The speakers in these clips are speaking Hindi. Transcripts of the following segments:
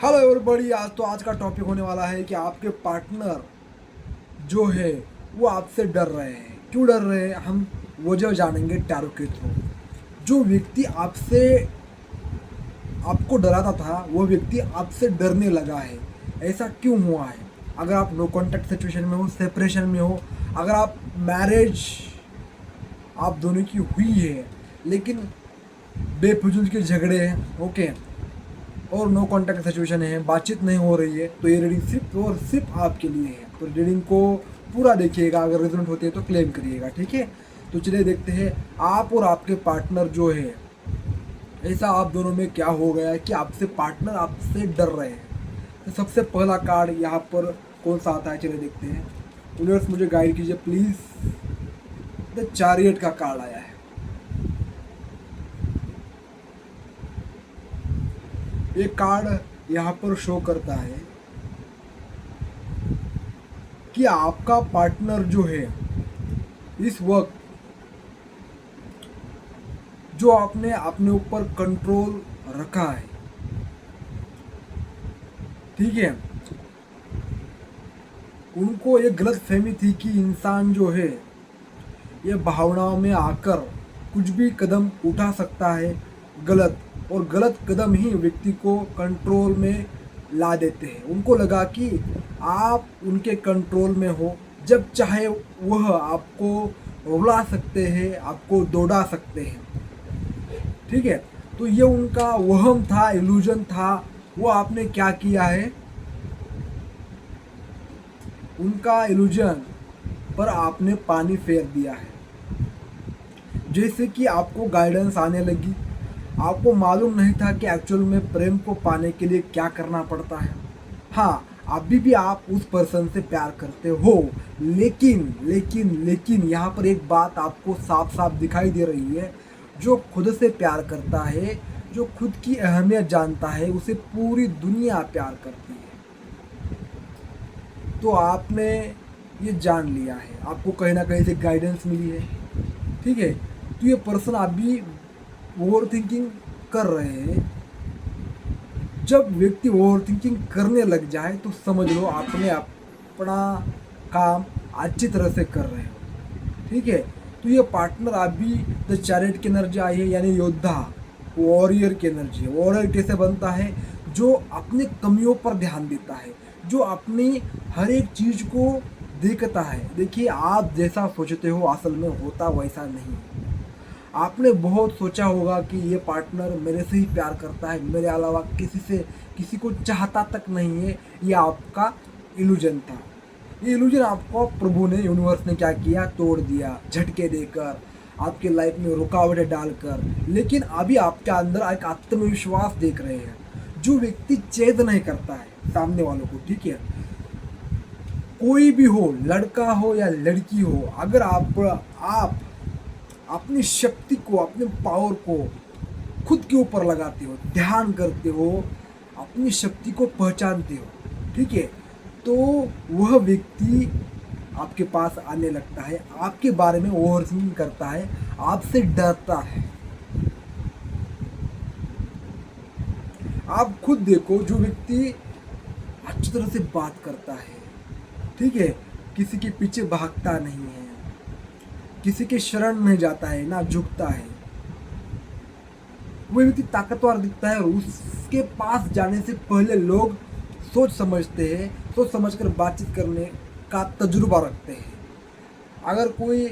Hello everybody. आज का टॉपिक होने वाला है कि आपके पार्टनर जो है वो आपसे डर रहे हैं। क्यों डर रहे हैं हम वजह जानेंगे टैरो के थ्रू। जो व्यक्ति आपसे आपको डराता था वो व्यक्ति आपसे डरने लगा है। ऐसा क्यों हुआ है? अगर आप नो कॉन्टैक्ट सिचुएशन में हो, सेपरेशन में हो, अगर आप मैरिज आप दोनों की हुई है लेकिन बेफिजूल के झगड़े हैं, ओके, और नो कॉन्टैक्ट सिचुएशन है, बातचीत नहीं हो रही है, तो ये रीडिंग सिर्फ और सिर्फ आपके लिए है। तो रीडिंग को पूरा देखिएगा, अगर रेजोनेट होती है तो क्लेम करिएगा, ठीक है। तो चलिए देखते हैं आप और आपके पार्टनर जो है, ऐसा आप दोनों में क्या हो गया है कि आपसे पार्टनर आपसे डर रहे हैं। तो सबसे पहला कार्ड यहाँ पर कौन सा आता है, चलिए देखते हैं। यूनिवर्स मुझे गाइड कीजिए प्लीज़। द चैरियट का कार्ड आया है। ये कार्ड यहाँ पर शो करता है कि आपका पार्टनर जो है इस वक्त जो आपने अपने ऊपर कंट्रोल रखा है, ठीक है, उनको ये गलत फहमी थी कि इंसान जो है ये भावनाओं में आकर कुछ भी कदम उठा सकता है गलत, और गलत कदम ही व्यक्ति को कंट्रोल में ला देते हैं। उनको लगा कि आप उनके कंट्रोल में हो, जब चाहे वह आपको रुला सकते हैं, आपको दौड़ा सकते हैं, ठीक है। तो ये उनका वहम था, इल्यूजन था। वो आपने क्या किया है, उनका इल्यूजन पर आपने पानी फेर दिया है। जैसे कि आपको गाइडेंस आने लगी, आपको मालूम नहीं था कि एक्चुअल में प्रेम को पाने के लिए क्या करना पड़ता है। हाँ, अभी भी आप उस पर्सन से प्यार करते हो, लेकिन लेकिन लेकिन यहाँ पर एक बात आपको साफ साफ दिखाई दे रही है। जो खुद से प्यार करता है, जो खुद की अहमियत जानता है, उसे पूरी दुनिया प्यार करती है। तो आपने ये जान लिया है, आपको कहीं ना कहीं से गाइडेंस मिली है, ठीक है। तो ये पर्सन अभी ओवर थिंकिंग कर रहे हैं। जब व्यक्ति ओवर थिंकिंग करने लग जाए तो समझ लो आपने अपना काम अच्छी तरह से कर रहे हो, ठीक है। तो ये पार्टनर अभी द चैरियट की एनर्जी आई है, यानी योद्धा, वॉरियर की एनर्जी है। वॉरियर कैसे बनता है? जो अपनी कमियों पर ध्यान देता है, जो अपनी हर एक चीज़ को देखता है। देखिए, आप जैसा सोचते हो असल में होता वैसा नहीं। आपने बहुत सोचा होगा कि ये पार्टनर मेरे से ही प्यार करता है, मेरे अलावा किसी को चाहता तक नहीं है। ये आपका इल्यूजन था। ये इल्यूजन आपको प्रभु ने, यूनिवर्स ने क्या किया, तोड़ दिया, झटके देकर, आपके लाइफ में रुकावटें डालकर। लेकिन अभी आपके अंदर एक आत्मविश्वास देख रहे हैं। जो व्यक्ति चेत नहीं करता है सामने वालों को, ठीक है, कोई भी हो, लड़का हो या लड़की हो, अगर आप अपनी शक्ति को, अपने पावर को खुद के ऊपर लगाते हो, ध्यान करते हो, अपनी शक्ति को पहचानते हो, ठीक है, तो वह व्यक्ति आपके पास आने लगता है, आपके बारे में ओवरथिंकिंग करता है, आपसे डरता है। आप खुद देखो, जो व्यक्ति अच्छी तरह से बात करता है, ठीक है, किसी के पीछे भागता नहीं है, किसी के शरण में जाता है, ना झुकता है, वो व्यक्ति ताकतवर दिखता है। और उसके पास जाने से पहले लोग सोच समझते हैं, सोच समझकर बातचीत करने का तजुर्बा रखते हैं। अगर कोई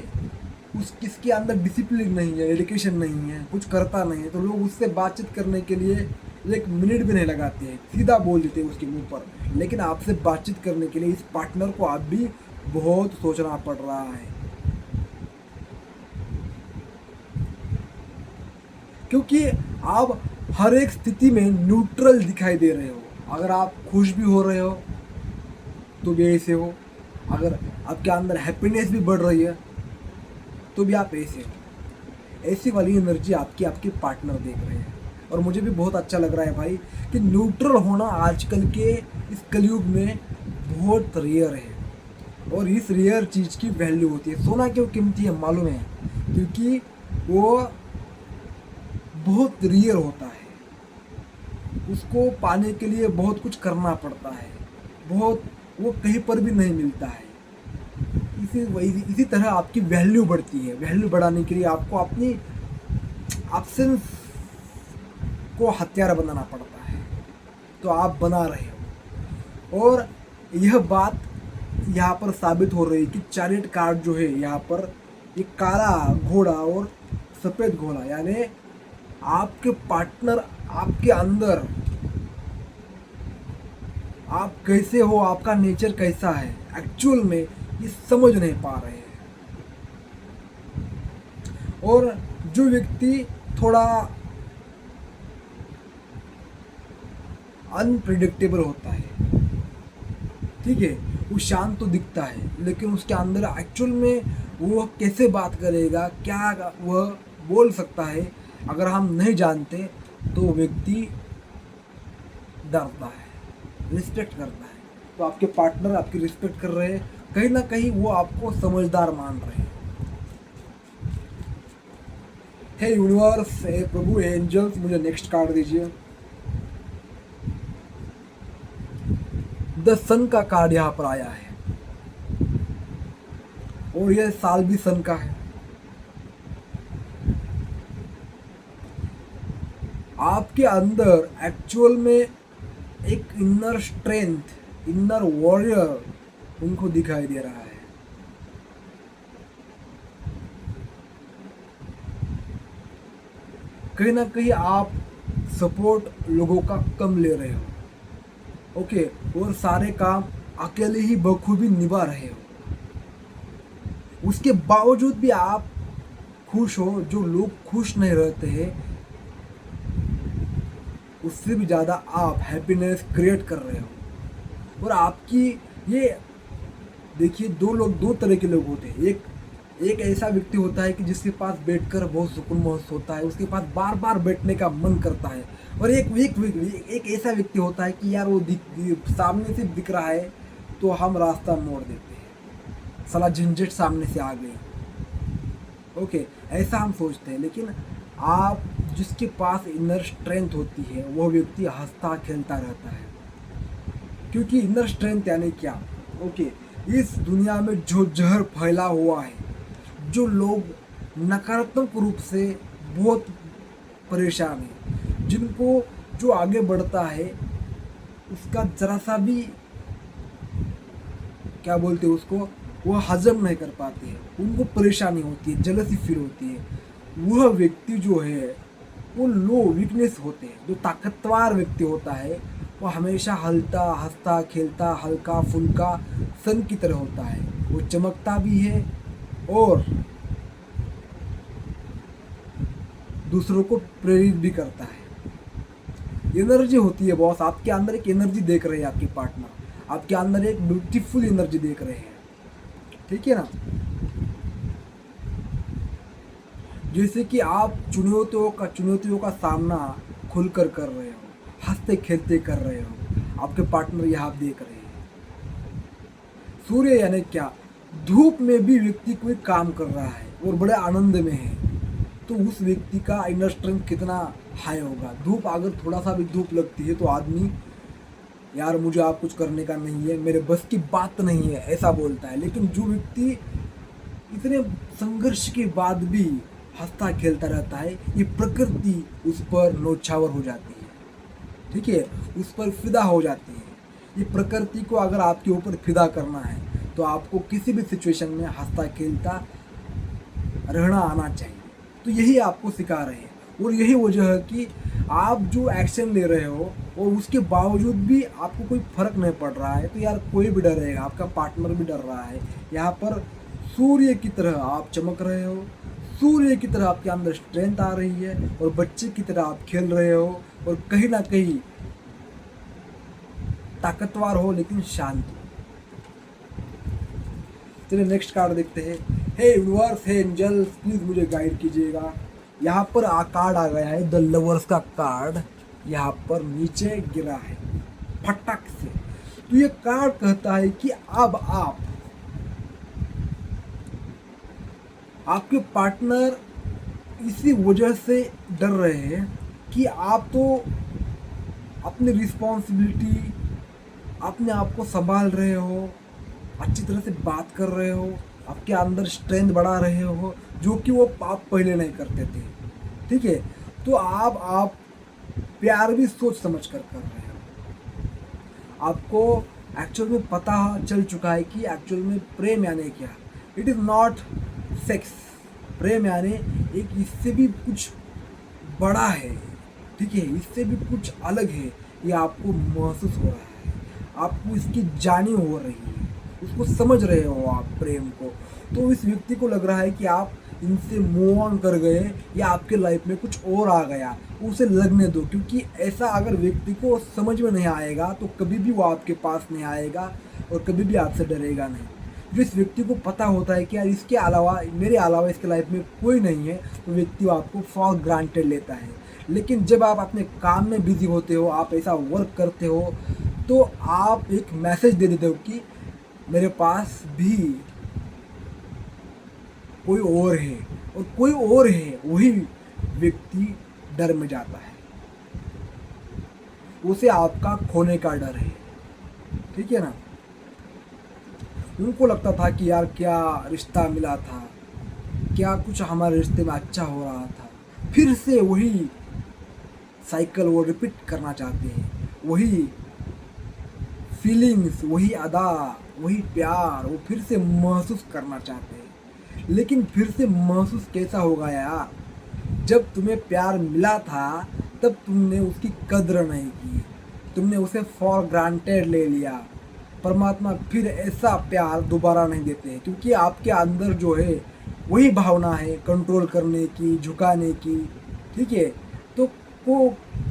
किसके अंदर डिसिप्लिन नहीं है, एजुकेशन नहीं है, कुछ करता नहीं है, तो लोग उससे बातचीत करने के लिए एक मिनट भी नहीं लगाते हैं, सीधा बोल देते हैं उसके मुंह पर। लेकिन आपसे बातचीत करने के लिए इस पार्टनर को आप भी बहुत सोचना पड़ रहा है, क्योंकि आप हर एक स्थिति में न्यूट्रल दिखाई दे रहे हो। अगर आप खुश भी हो रहे हो तो भी ऐसे हो, अगर आपके अंदर हैप्पीनेस भी बढ़ रही है तो भी आप ऐसे हो। ऐसी वाली एनर्जी आपके पार्टनर देख रहे हैं। और मुझे भी बहुत अच्छा लग रहा है भाई कि न्यूट्रल होना आजकल के इस कलयुग में बहुत रेयर है। और इस रेयर चीज़ की वैल्यू होती है। सोना क्यों कीमती है मालूम है? क्योंकि वो बहुत रेयर होता है। उसको पाने के लिए बहुत कुछ करना पड़ता है, बहुत, वो कहीं पर भी नहीं मिलता है। इसी तरह आपकी वैल्यू बढ़ती है। वैल्यू बढ़ाने के लिए आपको अपनी एब्सेंस को हथियार बनाना पड़ता है, तो आप बना रहे हो। और यह बात यहाँ पर साबित हो रही है कि चैरियट कार्ड जो है यहाँ पर, ये काला घोड़ा और सफ़ेद घोड़ा, यानी आपके पार्टनर आपके अंदर आप कैसे हो, आपका नेचर कैसा है, एक्चुअल में ये समझ नहीं पा रहे हैं। और जो व्यक्ति थोड़ा अनप्रिडिक्टेबल होता है, ठीक है, वो शांत तो दिखता है लेकिन उसके अंदर एक्चुअल में वो कैसे बात करेगा, क्या वह बोल सकता है, अगर हम नहीं जानते तो व्यक्ति डरता है, रिस्पेक्ट करता है। तो आपके पार्टनर आपकी रिस्पेक्ट कर रहे हैं, कहीं ना कहीं वो आपको समझदार मान रहे हैं। हे यूनिवर्स, हे प्रभु, हे एंजल्स, मुझे नेक्स्ट कार्ड दीजिए। द सन का कार्ड यहाँ पर आया है और यह साल भी सन का है। आपके अंदर एक्चुअल में एक इनर स्ट्रेंथ, इनर वॉरियर उनको दिखाई दे रहा है। कहीं ना कहीं आप सपोर्ट लोगों का कम ले रहे हो, ओके, और सारे काम अकेले ही बखूबी निभा रहे हो। उसके बावजूद भी आप खुश हो। जो लोग खुश नहीं रहते हैं उससे भी ज़्यादा आप हैप्पीनेस क्रिएट कर रहे हो। और आपकी ये देखिए, दो तरह के लोग होते हैं। एक ऐसा व्यक्ति होता है कि जिसके पास बैठकर बहुत सुकून महसूस होता है, उसके पास बार बार बैठने का मन करता है। और एक ऐसा व्यक्ति होता है कि यार वो सामने से दिख रहा है तो हम रास्ता मोड़ देते हैं, साला झंझट सामने से आ गई, ओके, ऐसा हम सोचते हैं। लेकिन आप जिसके पास इनर स्ट्रेंथ होती है वो व्यक्ति हंसता खेलता रहता है। क्योंकि इनर स्ट्रेंथ यानी क्या, ओके, इस दुनिया में जो जहर फैला हुआ है, जो लोग नकारात्मक रूप से बहुत परेशान है, जिनको जो आगे बढ़ता है उसका ज़रा सा भी, क्या बोलते हैं उसको, वो हजम नहीं कर पाते हैं, उनको परेशानी होती है, जलसी फील होती है। वह व्यक्ति जो है वो लो वीकनेस होते हैं। जो ताकतवर व्यक्ति होता है वो हमेशा हलता हंसता खेलता हल्का फुल्का सन की तरह होता है। वो चमकता भी है और दूसरों को प्रेरित भी करता है। एनर्जी होती है बॉस, आपके अंदर एक एनर्जी देख रहे हैं आपके पार्टनर, आपके अंदर एक ब्यूटीफुल एनर्जी देख रहे हैं, ठीक है ना। जैसे कि आप चुनौतियों का सामना खुलकर कर रहे हो, हंसते खेलते कर रहे हो, आपके पार्टनर यहाँ आप देख रहे हैं। सूर्य यानी क्या, धूप में भी व्यक्ति कोई काम कर रहा है और बड़े आनंद में है, तो उस व्यक्ति का इनर स्ट्रेंथ कितना हाई होगा। धूप, अगर थोड़ा सा भी धूप लगती है तो आदमी, यार मुझे आप कुछ करने का नहीं है, मेरे बस की बात नहीं है, ऐसा बोलता है। लेकिन जो व्यक्ति इतने संघर्ष के बाद भी हंसता खेलता रहता है, ये प्रकृति उस पर नौछावर हो जाती है, ठीक है, उस पर फिदा हो जाती है। ये प्रकृति को अगर आपके ऊपर फिदा करना है तो आपको किसी भी सिचुएशन में हंसता खेलता रहना आना चाहिए। तो यही आपको सिखा रहे हैं और यही वजह है कि आप जो एक्शन ले रहे हो और उसके बावजूद भी आपको कोई फर्क नहीं पड़ रहा है, तो यार कोई भी डरेगा, आपका पार्टनर भी डर रहा है। यहाँ पर सूर्य की तरह आप चमक रहे हो, सूर्य की तरह आपके अंदर स्ट्रेंथ आ रही है और बच्चे की तरह आप खेल रहे हो और कहीं ना कहीं ताकतवर हो लेकिन शांत हो। चलिए नेक्स्ट कार्ड देखते हैं। हे यूनिवर्स, हे एंजल्स, प्लीज मुझे गाइड कीजिएगा। यहाँ पर कार्ड आ गया है द लवर्स का कार्ड, यहाँ पर नीचे गिरा है फटक से। तो ये कार्ड कहता है कि अब आपके पार्टनर इसी वजह से डर रहे हैं कि आप तो अपनी रिस्पॉन्सिबिलिटी, अपने आप को संभाल रहे हो, अच्छी तरह से बात कर रहे हो, आपके अंदर स्ट्रेंथ बढ़ा रहे हो, जो कि वो आप पहले नहीं करते थे। ठीक है, तो आप प्यार भी सोच समझ कर रहे हो। आपको एक्चुअल में पता चल चुका है कि एक्चुअल में प्रेम यानी क्या। It is not sex. प्रेम यानी एक इससे भी कुछ बड़ा है। ठीक है, इससे भी कुछ अलग है। ये आपको महसूस हो रहा है, आपको इसकी जानी हो रही है, उसको समझ रहे हो आप प्रेम को। तो इस व्यक्ति को लग रहा है कि आप इनसे मूव ऑन कर गए या आपके लाइफ में कुछ और आ गया, उसे लगने दो। क्योंकि ऐसा अगर व्यक्ति को समझ में नहीं आएगा तो कभी भी वो आपके पास नहीं आएगा और कभी भी आपसे डरेगा नहीं। जिस व्यक्ति को पता होता है कि यार इसके अलावा, मेरे अलावा इसके लाइफ में कोई नहीं है, तो व्यक्ति आपको फॉर ग्रांटेड लेता है। लेकिन जब आप अपने काम में बिजी होते हो, आप ऐसा वर्क करते हो, तो आप एक मैसेज दे देते हो कि मेरे पास भी कोई और है, और कोई और है, वही व्यक्ति डर में जाता है। उसे आपका खोने का डर है। ठीक है ना। उनको लगता था कि यार क्या रिश्ता मिला था, क्या कुछ हमारे रिश्ते में अच्छा हो रहा था, फिर से वही साइकिल वो रिपीट करना चाहते हैं। वही फीलिंग्स, वही अदा, वही प्यार वो फिर से महसूस करना चाहते हैं। लेकिन फिर से महसूस कैसा होगा यार, जब तुम्हें प्यार मिला था तब तुमने उसकी कद्र नहीं की, तुमने उसे फॉर ग्रांटेड ले लिया। परमात्मा फिर ऐसा प्यार दोबारा नहीं देते हैं, क्योंकि आपके अंदर जो है वही भावना है कंट्रोल करने की, झुकाने की। ठीक है, तो वो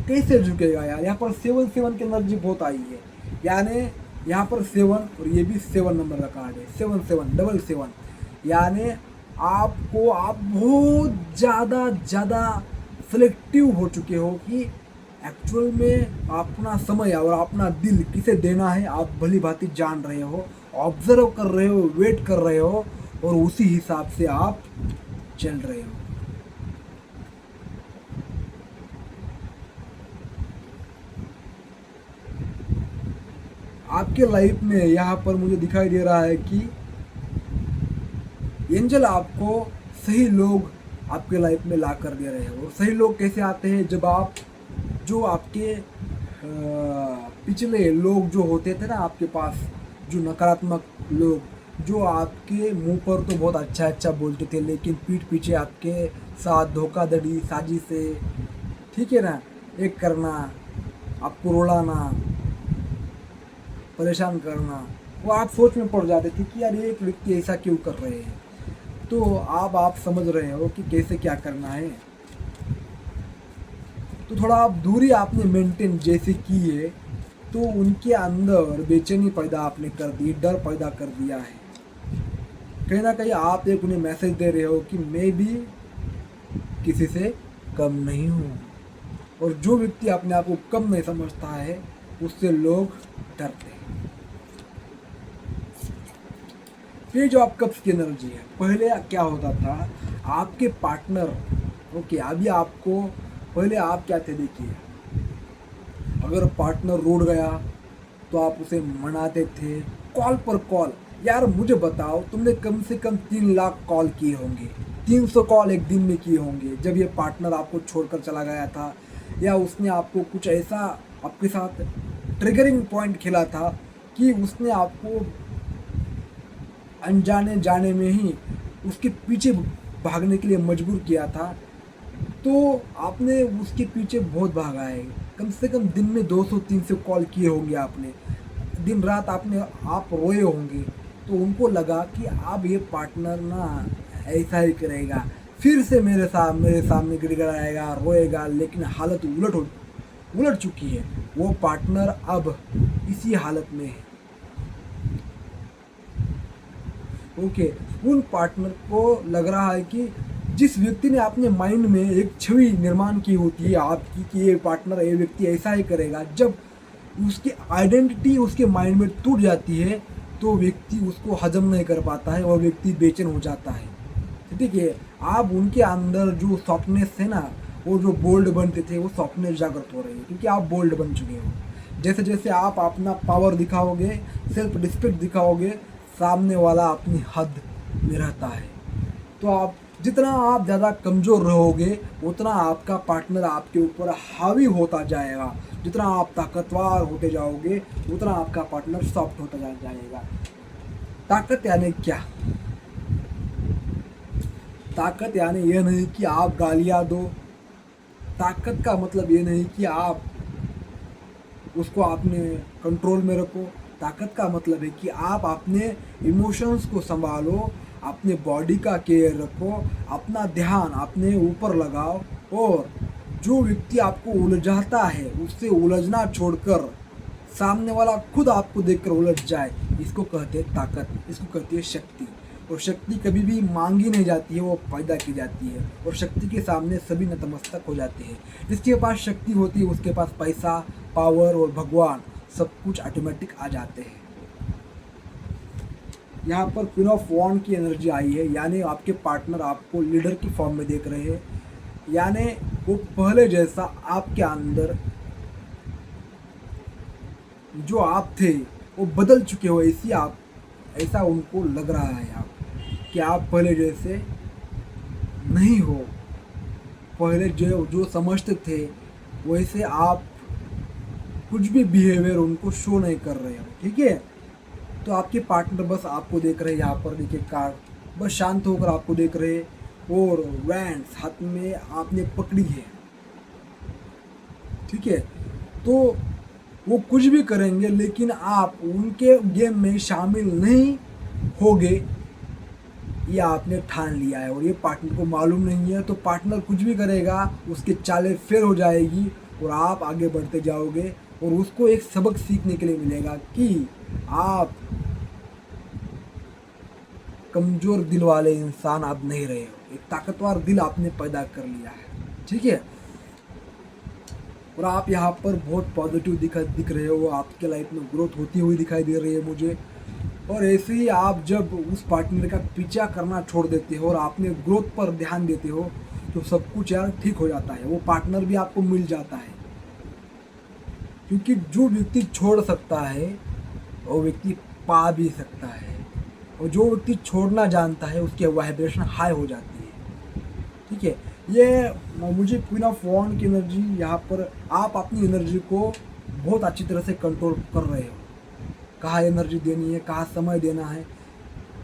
कैसे झुकेगा यार। यहाँ पर 7 की एनर्जी बहुत आई है, यानी यहाँ पर 7 और ये भी 7 नंबर का कार्ड है, 7 यानी आपको, आप बहुत ज़्यादा सिलेक्टिव हो चुके हो कि एक्चुअल में अपना समय और अपना दिल किसे देना है आप भली भांति जान रहे हो, ऑब्जर्व कर रहे हो, वेट कर रहे हो, और उसी हिसाब से आप चल रहे हो। आपके लाइफ में यहाँ पर मुझे दिखाई दे रहा है कि एंजल आपको सही लोग आपके लाइफ में ला कर दे रहे हैं। और सही लोग कैसे आते हैं, जब आप, जो आपके पिछले लोग जो होते थे ना आपके पास, जो नकारात्मक लोग, जो आपके मुंह पर तो बहुत अच्छा बोलते थे, लेकिन पीठ पीछे आपके साथ धोखाधड़ी, साजिशें, ठीक है ना, एक करना, आपको रुलाना, परेशान करना, वो आप सोच में पड़ जाते थे कि यार ये एक व्यक्ति ऐसा क्यों कर रहे हैं। तो अब आप समझ रहे हो कि कैसे क्या करना है। तो थोड़ा आप दूरी आपने मेंटेन जैसे की है, तो उनके अंदर बेचैनी पैदा आपने कर दी, डर पैदा कर दिया है। कहीं ना कहीं आप एक उन्हें मैसेज दे रहे हो कि मैं भी किसी से कम नहीं हूँ। और जो व्यक्ति अपने आप को कम नहीं समझता है, उससे लोग डरते हैं। ये जो आप कब्ज की एनर्जी है, पहले क्या होता था, आपके पार्टनर, ओके, अभी आपको, पहले आप क्या थे देखिए, अगर पार्टनर रूठ गया तो आप उसे मनाते थे, कॉल पर कॉल। यार मुझे बताओ, तुमने कम से कम 3 लाख कॉल किए होंगे, 300 कॉल एक दिन में किए होंगे, जब ये पार्टनर आपको छोड़कर चला गया था, या उसने आपको कुछ ऐसा आपके साथ ट्रिगरिंग पॉइंट खेला था कि उसने आपको अनजाने जाने में ही उसके पीछे भागने के लिए मजबूर किया था। तो आपने उसके पीछे बहुत भागा है, कम से कम दिन में 200-300 कॉल किए होंगे आपने, दिन रात आप रोए होंगे। तो उनको लगा कि अब ये पार्टनर ना ऐसा ही करेगा, फिर से मेरे सामने गिड़गिड़ाएगा, रोएगा। लेकिन हालत उलट चुकी है, वो पार्टनर अब इसी हालत में है। ओके, उन पार्टनर को लग रहा है कि जिस व्यक्ति ने अपने माइंड में एक छवि निर्माण की होती है आपकी कि ये पार्टनर, ये व्यक्ति ऐसा ही करेगा, जब उसकी आइडेंटिटी उसके माइंड में टूट जाती है तो व्यक्ति उसको हजम नहीं कर पाता है और व्यक्ति बेचैन हो जाता है। ठीक है, आप उनके अंदर जो सॉफ्टनेस है ना, वो जो बोल्ड बनते थे वो सपने जागृत हो रहे हैं, क्योंकि आप बोल्ड बन चुके हो। जैसे जैसे आप अपना पावर दिखाओगे, सेल्फ रिस्पेक्ट दिखाओगे, सामने वाला अपनी हद में रहता है। तो आप जितना आप ज़्यादा कमज़ोर रहोगे उतना आपका पार्टनर आपके ऊपर हावी होता जाएगा। जितना आप ताकतवर होते जाओगे उतना आपका पार्टनर सॉफ्ट होता जाएगा। ताकत यानी क्या? ताकत यानी ये नहीं कि आप गालियाँ दो। ताकत का मतलब ये नहीं कि आप उसको अपने कंट्रोल में रखो। ताकत का मतलब है कि आप अपने इमोशंस को संभालो, अपने बॉडी का केयर रखो, अपना ध्यान अपने ऊपर लगाओ, और जो व्यक्ति आपको उलझाता है उससे उलझना छोड़कर सामने वाला खुद आपको देखकर उलझ जाए, इसको कहते हैं ताकत, इसको कहती है शक्ति। और शक्ति कभी भी मांगी नहीं जाती है, वो पैदा की जाती है। और शक्ति के सामने सभी नतमस्तक हो जाते हैं। जिसके पास शक्ति होती है उसके पास पैसा, पावर और भगवान सब कुछ ऑटोमेटिक आ जाते हैं। यहाँ पर क्वीन ऑफ वॉन्ड की एनर्जी आई है, यानी आपके पार्टनर आपको लीडर की फॉर्म में देख रहे हैं, यानी वो पहले जैसा आपके अंदर जो आप थे वो बदल चुके हो, ऐसा उनको लग रहा है आप कि आप पहले जैसे नहीं हो। पहले जो समझते थे वैसे आप कुछ भी बिहेवियर उनको शो नहीं कर रहे हो, ठीक है। तो आपके पार्टनर बस आपको देख रहे हैं, यहाँ पर देखिए कार बस शांत होकर आपको देख रहे हैं, और वैंड्स हाथ में आपने पकड़ी है, ठीक है। तो वो कुछ भी करेंगे लेकिन आप उनके गेम में शामिल नहीं होगे, ये आपने ठान लिया है। और ये पार्टनर को मालूम नहीं है, तो पार्टनर कुछ भी करेगा उसकी चालें फेल हो जाएगी और आप आगे बढ़ते जाओगे, और उसको एक सबक सीखने के लिए मिलेगा कि आप कमज़ोर दिल वाले इंसान अब नहीं रहे हो, एक ताकतवर दिल आपने पैदा कर लिया है, ठीक है। और आप यहाँ पर बहुत पॉजिटिव दिख रहे हो, आपके लाइफ में ग्रोथ होती हुई दिखाई दे रही है मुझे। और ऐसे ही आप जब उस पार्टनर का पीछा करना छोड़ देते हो और आपने ग्रोथ पर ध्यान देते हो तो सब कुछ यार ठीक हो जाता है, वो पार्टनर भी आपको मिल जाता है। क्योंकि जो व्यक्ति छोड़ सकता है वो व्यक्ति पा भी सकता है, और जो व्यक्ति छोड़ना जानता है उसकी वाइब्रेशन हाई हो जाती है, ठीक है। ये मुझे क्वीन ऑफ वॉन्ड की एनर्जी, यहाँ पर आप अपनी एनर्जी को बहुत अच्छी तरह से कंट्रोल कर रहे हो, कहाँ एनर्जी देनी है, कहाँ समय देना है,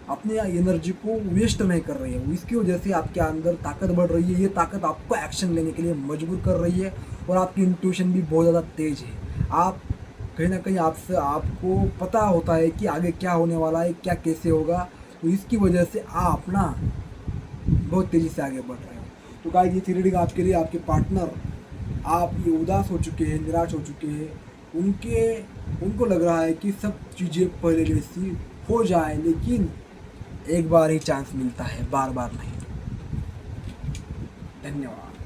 अपने एनर्जी को वेस्ट नहीं कर रही है। इसकी वजह से आपके अंदर ताकत बढ़ रही है। ये ताकत आपको एक्शन लेने के लिए मजबूर कर रही है, और आपकी इंट्यूशन भी बहुत ज़्यादा तेज है। आप कहीं ना कहीं आपको पता होता है कि आगे क्या होने वाला है, क्या कैसे होगा, तो इसकी वजह से आप ना बहुत तेज़ी से आगे बढ़ रहे हो। तो गाइस ये थी रीडिंग आपके लिए। आपके पार्टनर आप ये उदास हो चुके हैं, निराश हो चुके हैं, उनको लग रहा है कि सब चीज़ें पहले जैसी हो जाए, लेकिन एक बार ही चांस मिलता है, बार बार नहीं। धन्यवाद।